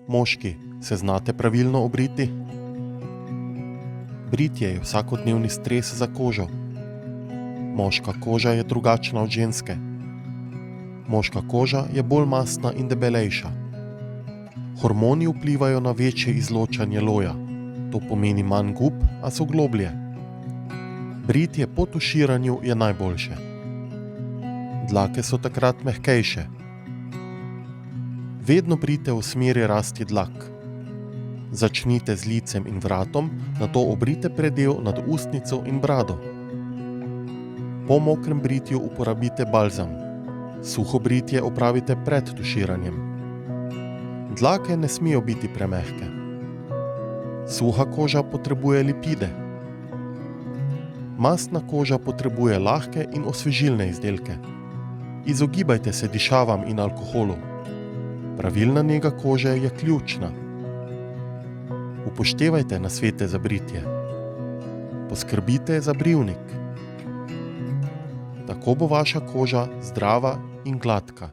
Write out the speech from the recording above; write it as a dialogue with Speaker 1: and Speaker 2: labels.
Speaker 1: Moški, se znate pravilno obriti? Britje je vsakodnevni stres za kožo. Moška koža je drugačna od ženske. Moška koža je bolj mastna in debelejša. Hormoni vplivajo na večje izločanje loja. To pomeni manj gub, a so globlje. Britje po tuširanju je najboljše. Dlake so takrat mehkejše. Vedno brite v smeri rasti dlak. Začnite z licem in vratom, nato obrite predel nad ustnico in brado. Po mokrem britju uporabite balzam. Suho britje opravite pred tuširanjem. Dlake ne smejo biti premehke. Suha koža potrebuje lipide. Mastna koža potrebuje lahke in osvežilne izdelke. Izogibajte se dišavam in alkoholu. Pravilna nega kože je ključna. Upoštevajte nasvete za britje. Poskrbite za brivnik. Tako bo vaša koža zdrava in gladka.